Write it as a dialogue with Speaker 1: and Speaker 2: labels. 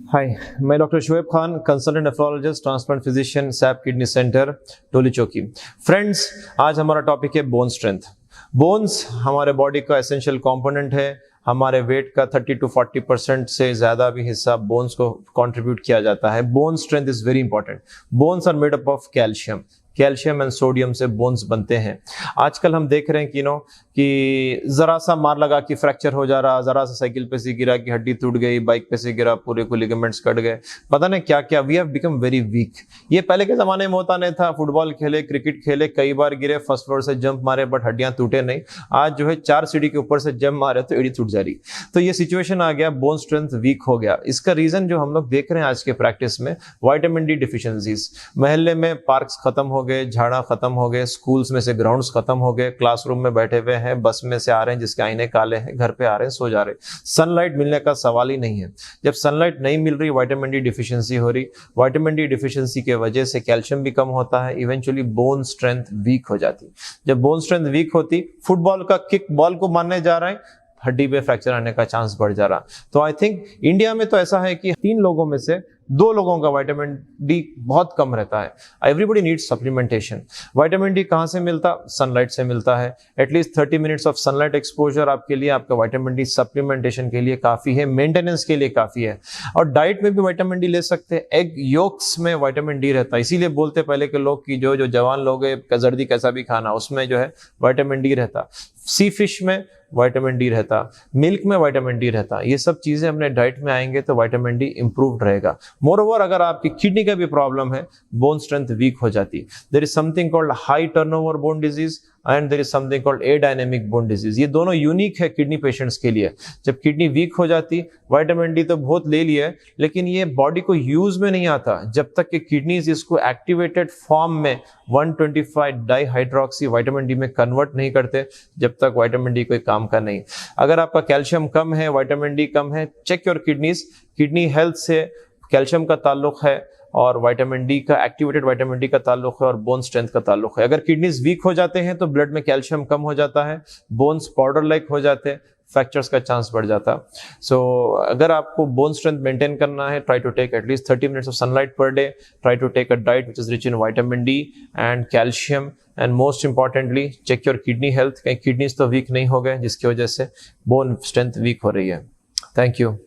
Speaker 1: हाय, मैं doctor Shoaib Khan, consultant nephrologist, transplant physician, SAP kidney centre, Toli Chowki. Friends, आज हमारा टॉपिक है बोन स्ट्रेंथ। बोन्स हमारे बॉडी का एसेंशियल कंपोनेंट है। हमारे वेट का 30 to 40% से ज़्यादा भी हिस्सा बोन्स को कंट्रीब्यूट किया जाता है। Bone strength is very important. Bones are made up of calcium and sodium से बोन्स बनते हैं। आजकल हम देख रहे हैं कि ज़रा सा मार लगा कि फ्रैक्चर हो जा रहा, ज़रा सा साइकिल पे से गिरा कि हड्डी टूट गई, बाइक पे से गिरा पूरे को लिगामेंट्स कट गए, पता नहीं क्या क्या। We have become very weak. ये पहले के ज़माने में होता नहीं था। फुटबॉल खेले, क्रिकेट खेले, कई बार गिरे, फर्स्ट फ्लोर से जंप मारे बट हड्डियाँ टूटे नहीं। आज जो है 4 सीढ़ी के ऊपर से जंप मारे तो एड़ी टूट जा रही। तो ये सिचुएशन आ गया, बोन स्ट्रेंथ वीक हो गया। इसका रीज़न जो हम लोग देख रहे हैं आज के प्रैक्टिस में, विटामिन डी डिफिशियंसीज। मोहल्ले में पार्क्स खत्म हो गए, झाड़ा खत्म हो गए, स्कूल्स में से ग्राउंड्स खत्म हो गए, क्लासरूम में बैठे हुए हैं, बस में से आ रहे हैं जिसके आईने काले हैं, घर पे आ रहे हैं, सो जा रहे हैं। सनलाइट मिलने का सवाल ही नहीं है। जब सनलाइट नहीं मिल रही, विटामिन डी डिफिशियंसी हो रही। विटामिन डी डिफिशियंसी के वजह से कैल्शियम भी कम होता है, इवेंचुअली बोन स्ट्रेंथ वीक हो जाती। जब बोन स्ट्रेंथ वीक होती, फुटबॉल का किक बॉल को मारने जा रहा है, हड्डी पे फ्रैक्चर आने का चांस बढ़ जा रहा। तो आई थिंक इंडिया में तो ऐसा है कि 3 लोगों में से 2 लोगों का विटामिन डी बहुत कम रहता है। Everybody needs supplementation. Vitamin D कहाँ से मिलता? सनलाइट से मिलता है। At least 30 minutes of sunlight exposure आपके लिए, आपका विटामिन डी सप्लीमेंटेशन के लिए काफ़ी है, मेंटेनेंस के लिए काफ़ी है। और डाइट में भी विटामिन डी ले सकते हैं। एग योक्स में विटामिन डी रहता है, इसीलिए बोलते पहले के लोग कि जो जवान लोग है जर्दी कैसा भी खाना, उसमें जो है विटामिन डी रहता। सी फिश में विटामिन डी रहता, मिल्क में विटामिन डी रहता। ये सब चीज़ें अपने डाइट में आएंगे तो विटामिन डी इंप्रूव्ड रहेगा। मोरओवर अगर आपकी किडनी का भी प्रॉब्लम है, बोन स्ट्रेंथ वीक हो जाती। There is something called high turnover bone disease and there is something called adynamic bone disease. ये दोनों यूनिक है किडनी पेशेंट्स के लिए। जब किडनी वीक हो जाती, विटामिन डी तो बहुत ले लिया है, लेकिन ये बॉडी को यूज में नहीं आता जब तक कि किडनीज इसको एक्टिवेटेड फॉर्म में 125 डाईहाइड्रोक्सी विटामिन डी में कन्वर्ट नहीं करते, जब तक विटामिन डी कोई काम का नहीं। अगर आपका कैल्शियम कम है, विटामिन डी कम है, check your kidneys. Kidney health से कैल्शियम का ताल्लुक है और विटामिन डी का, एक्टिवेटेड विटामिन डी का ताल्लुक है और बोन स्ट्रेंथ का ताल्लुक है। अगर किडनीज वीक हो जाते हैं तो ब्लड में कैल्शियम कम हो जाता है, बोन्स पाउडर लाइक हो जाते हैं, फ्रैक्चर्स का चांस बढ़ जाता। सो अगर आपको बोन स्ट्रेंथ मेंटेन करना है, try to take at least 30 minutes of sunlight per day, try to take a diet which is rich in vitamin D and calcium, and most importantly check your kidney health. कहीं kidneys तो weak नहीं हो गए जिसकी वजह से bone strength weak हो रही है। Thank you.